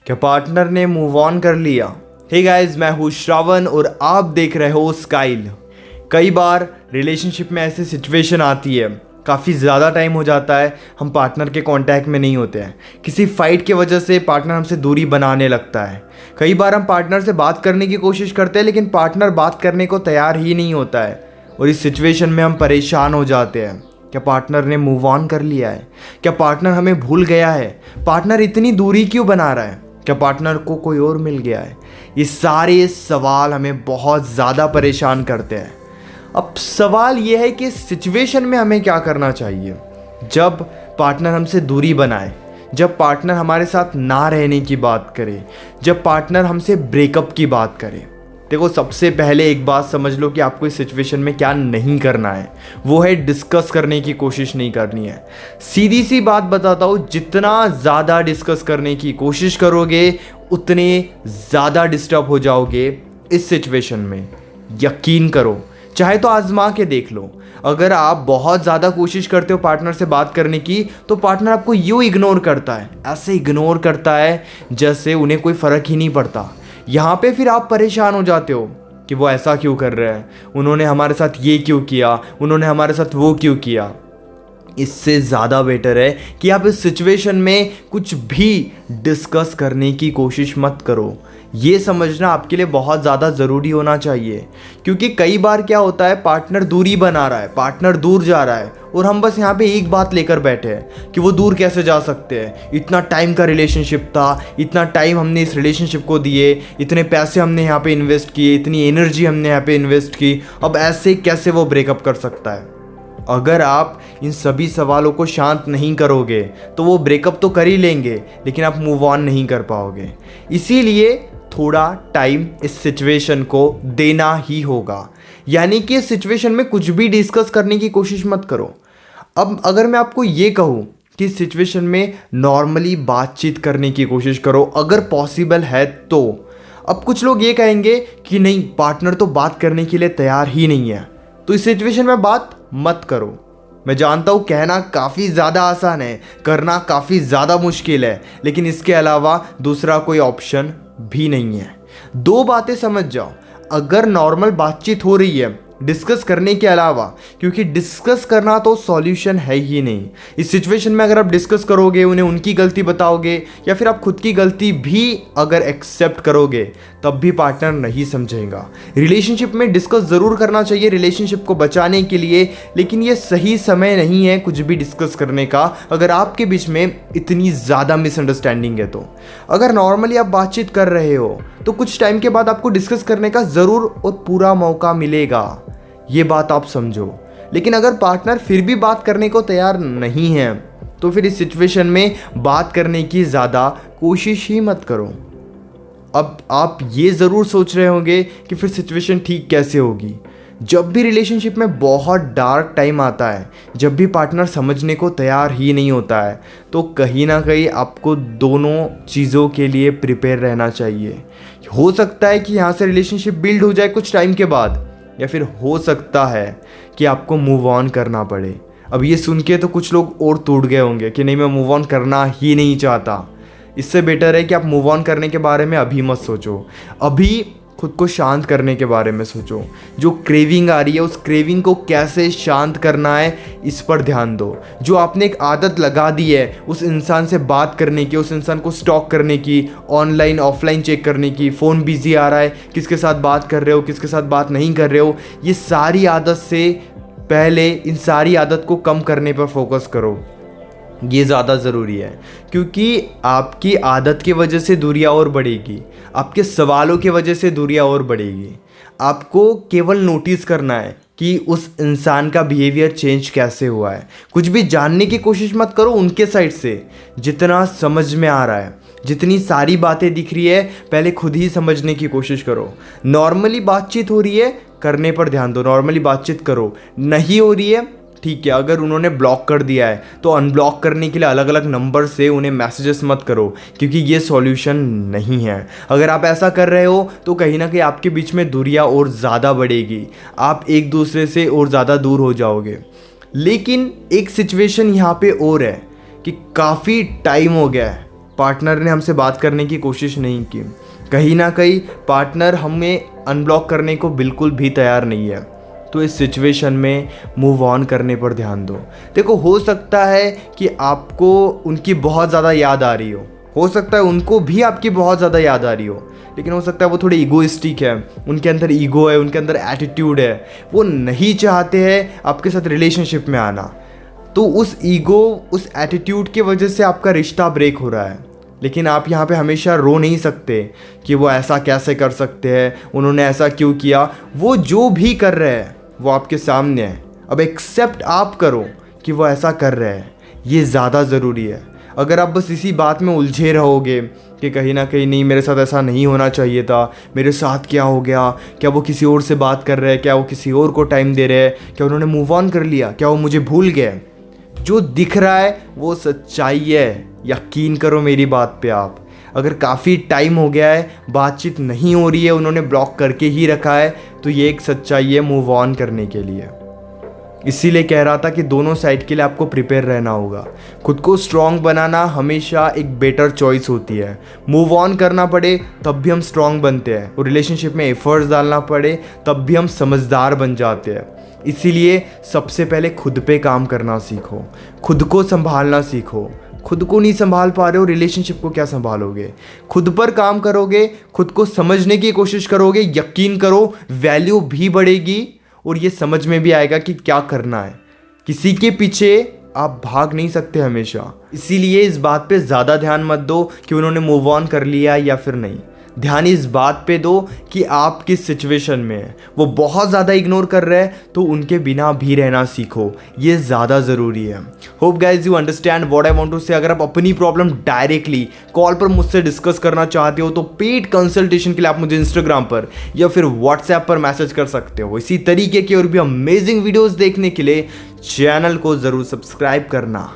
क्या पार्टनर ने move on कर लिया? हे गाइस, मैं हूँ श्रावण और आप देख रहे हो स्काइल। कई बार रिलेशनशिप में ऐसी सिचुएशन आती है, काफ़ी ज़्यादा टाइम हो जाता है हम पार्टनर के कांटेक्ट में नहीं होते हैं। किसी फाइट की वजह से पार्टनर हमसे दूरी बनाने लगता है। कई बार हम पार्टनर से बात करने की कोशिश करते हैं लेकिन पार्टनर बात करने को तैयार ही नहीं होता है और इस सिचुएशन में हम परेशान हो जाते हैं। क्या पार्टनर ने मूव ऑन कर लिया है? क्या पार्टनर हमें भूल गया है? पार्टनर इतनी दूरी क्यों बना रहा है? क्या पार्टनर को कोई और मिल गया है? ये सारे सवाल हमें बहुत ज़्यादा परेशान करते हैं। अब सवाल ये है कि सिचुएशन में हमें क्या करना चाहिए जब पार्टनर हमसे दूरी बनाए, जब पार्टनर हमारे साथ ना रहने की बात करे, जब पार्टनर हमसे ब्रेकअप की बात करे। देखो, सबसे पहले एक बात समझ लो कि आपको इस सिचुएशन में क्या नहीं करना है, वो है डिस्कस करने की कोशिश नहीं करनी है। सीधी सी बात बताता हूँ, जितना ज़्यादा डिस्कस करने की कोशिश करोगे उतने ज़्यादा डिस्टर्ब हो जाओगे इस सिचुएशन में। यकीन करो, चाहे तो आजमा के देख लो। अगर आप बहुत ज़्यादा कोशिश करते हो पार्टनर से बात करने की तो पार्टनर आपको यूँ इग्नोर करता है, ऐसे इग्नोर करता है जैसे उन्हें कोई फ़र्क ही नहीं पड़ता। यहाँ पे फिर आप परेशान हो जाते हो कि वो ऐसा क्यों कर रहे हैं, उन्होंने हमारे साथ ये क्यों किया, उन्होंने हमारे साथ वो क्यों किया। इससे ज़्यादा बेटर है कि आप इस सिचुएशन में कुछ भी डिस्कस करने की कोशिश मत करो। ये समझना आपके लिए बहुत ज़्यादा ज़रूरी होना चाहिए, क्योंकि कई बार क्या होता है, पार्टनर दूरी बना रहा है, पार्टनर दूर जा रहा है और हम बस यहाँ पे एक बात लेकर बैठे हैं कि वो दूर कैसे जा सकते हैं। इतना टाइम का रिलेशनशिप था, इतना टाइम हमने इस रिलेशनशिप को दिए, इतने पैसे हमने यहाँ पे इन्वेस्ट किए, इतनी एनर्जी हमने यहाँ पे इन्वेस्ट की, अब ऐसे कैसे वो ब्रेकअप कर सकता है। अगर आप इन सभी सवालों को शांत नहीं करोगे तो वो ब्रेकअप तो कर ही लेंगे लेकिन आप मूव ऑन नहीं कर पाओगे। इसीलिए थोड़ा टाइम इस सिचुएशन को देना ही होगा, यानी कि इस सिचुएशन में कुछ भी डिस्कस करने की कोशिश मत करो। अब अगर मैं आपको ये कहूँ कि इस सिचुएशन में नॉर्मली बातचीत करने की कोशिश करो अगर पॉसिबल है तो। अब कुछ लोग ये कहेंगे कि नहीं, पार्टनर तो बात करने के लिए तैयार ही नहीं है, तो इस सिचुएशन में बात मत करो। मैं जानता हूँ कहना काफ़ी ज़्यादा आसान है, करना काफ़ी ज़्यादा मुश्किल है, लेकिन इसके अलावा दूसरा कोई ऑप्शन भी नहीं है। दो बातें समझ जाओ, अगर नॉर्मल बातचीत हो रही है डिस्कस करने के अलावा, क्योंकि डिस्कस करना तो सॉल्यूशन है ही नहीं। इस सिचुएशन में अगर आप डिस्कस करोगे, उन्हें उनकी गलती बताओगे या फिर आप खुद की गलती भी अगर एक्सेप्ट करोगे, तब भी पार्टनर नहीं समझेगा। रिलेशनशिप में डिस्कस ज़रूर करना चाहिए रिलेशनशिप को बचाने के लिए, लेकिन ये सही समय नहीं है कुछ भी डिस्कस करने का अगर आपके बीच में इतनी ज़्यादा मिसअंडरस्टैंडिंग है तो। अगर नॉर्मली आप बातचीत कर रहे हो तो कुछ टाइम के बाद आपको डिस्कस करने का ज़रूर और पूरा मौका मिलेगा, ये बात आप समझो। लेकिन अगर पार्टनर फिर भी बात करने को तैयार नहीं है तो फिर इस सिचुएशन में बात करने की ज़्यादा कोशिश ही मत करो। अब आप ये ज़रूर सोच रहे होंगे कि फिर सिचुएशन ठीक कैसे होगी। जब भी रिलेशनशिप में बहुत डार्क टाइम आता है, जब भी पार्टनर समझने को तैयार ही नहीं होता है, तो कहीं ना कहीं आपको दोनों चीज़ों के लिए प्रिपेयर रहना चाहिए। हो सकता है कि यहाँ से रिलेशनशिप बिल्ड हो जाए कुछ टाइम के बाद, या फिर हो सकता है कि आपको मूव ऑन करना पड़े। अब ये सुन के तो कुछ लोग और टूट गए होंगे कि नहीं, मैं मूव ऑन करना ही नहीं चाहता। इससे बेटर है कि आप मूव ऑन करने के बारे में अभी मत सोचो, अभी खुद को शांत करने के बारे में सोचो। जो क्रेविंग आ रही है उस क्रेविंग को कैसे शांत करना है, इस पर ध्यान दो। जो आपने एक आदत लगा दी है उस इंसान से बात करने की, उस इंसान को स्टॉक करने की, ऑनलाइन ऑफलाइन चेक करने की, फ़ोन बिजी आ रहा है, किसके साथ बात कर रहे हो, किसके साथ बात नहीं कर रहे हो, ये सारी आदत से पहले इन सारी आदत को कम करने पर फोकस करो। ये ज़्यादा ज़रूरी है, क्योंकि आपकी आदत की वजह से दूरियां और बढ़ेगी, आपके सवालों की वजह से दूरियां और बढ़ेगी। आपको केवल नोटिस करना है कि उस इंसान का बिहेवियर चेंज कैसे हुआ है। कुछ भी जानने की कोशिश मत करो उनके साइड से, जितना समझ में आ रहा है, जितनी सारी बातें दिख रही है, पहले खुद ही समझने की कोशिश करो। नॉर्मली बातचीत हो रही है, करने पर ध्यान दो, नॉर्मली बातचीत करो। नहीं हो रही है, ठीक है, अगर उन्होंने ब्लॉक कर दिया है तो अनब्लॉक करने के लिए अलग अलग नंबर से उन्हें मैसेजेस मत करो, क्योंकि ये सॉल्यूशन नहीं है। अगर आप ऐसा कर रहे हो तो कहीं ना कहीं आपके बीच में दूरियां और ज़्यादा बढ़ेगी, आप एक दूसरे से और ज़्यादा दूर हो जाओगे। लेकिन एक सिचुएशन यहाँ पे और है कि काफ़ी टाइम हो गया है पार्टनर ने हमसे बात करने की कोशिश नहीं की, कहीं ना कहीं पार्टनर हमें अनब्लॉक करने को बिल्कुल भी तैयार नहीं है, तो इस सिचुएशन में मूव ऑन करने पर ध्यान दो। देखो, हो सकता है कि आपको उनकी बहुत ज़्यादा याद आ रही हो सकता है उनको भी आपकी बहुत ज़्यादा याद आ रही हो, लेकिन हो सकता है वो थोड़े ईगोइस्टिक है, उनके अंदर ईगो है, उनके अंदर एटीट्यूड है, वो नहीं चाहते हैं आपके साथ रिलेशनशिप में आना। तो उस ईगो, उस एटीट्यूड की वजह से आपका रिश्ता ब्रेक हो रहा है। लेकिन आप यहाँ पे हमेशा रो नहीं सकते कि वो ऐसा कैसे कर सकते हैं, उन्होंने ऐसा क्यों किया। वो जो भी कर रहे हैं वो आपके सामने है, अब एक्सेप्ट आप करो कि वो ऐसा कर रहे हैं, ये ज़्यादा ज़रूरी है। अगर आप बस इसी बात में उलझे रहोगे कि कहीं ना कहीं नहीं, मेरे साथ ऐसा नहीं होना चाहिए था, मेरे साथ क्या हो गया, क्या वो किसी और से बात कर रहे हैं, क्या वो किसी और को टाइम दे रहे हैं, क्या उन्होंने मूव ऑन कर लिया, क्या वो मुझे भूल गए, जो दिख रहा है वो सच्चाई है। यकीन करो मेरी बात पे आप। अगर काफ़ी टाइम हो गया है, बातचीत नहीं हो रही है, उन्होंने ब्लॉक करके ही रखा है, तो ये एक सच्चाई है मूव ऑन करने के लिए। इसीलिए कह रहा था कि दोनों साइड के लिए आपको प्रिपेयर रहना होगा। खुद को स्ट्रॉन्ग बनाना हमेशा एक बेटर चॉइस होती है। मूव ऑन करना पड़े तब भी हम स्ट्रॉन्ग बनते हैं, और रिलेशनशिप में एफर्ट्स डालना पड़े तब भी हम समझदार बन जाते हैं। इसीलिए सबसे पहले खुद पे काम करना सीखो, खुद को संभालना सीखो। खुद को नहीं संभाल पा रहे हो, रिलेशनशिप को क्या संभालोगे? खुद पर काम करोगे, खुद को समझने की कोशिश करोगे, यकीन करो वैल्यू भी बढ़ेगी और ये समझ में भी आएगा कि क्या करना है। किसी के पीछे आप भाग नहीं सकते हमेशा। इसीलिए इस बात पे ज़्यादा ध्यान मत दो कि उन्होंने मूव ऑन कर लिया या फिर नहीं। ध्यान इस बात पे दो कि आप किस सिचुएशन में है। वो बहुत ज़्यादा इग्नोर कर रहे हैं तो उनके बिना भी रहना सीखो, ये ज़्यादा ज़रूरी है। Hope guys you understand what I want to say. अगर आप अपनी प्रॉब्लम डायरेक्टली कॉल पर मुझसे डिस्कस करना चाहते हो तो पेड कंसल्टेशन के लिए आप मुझे इंस्टाग्राम पर या फिर व्हाट्सएप पर मैसेज कर सकते हो। इसी तरीके की और भी अमेजिंग वीडियोज़ देखने के लिए चैनल को ज़रूर सब्सक्राइब करना।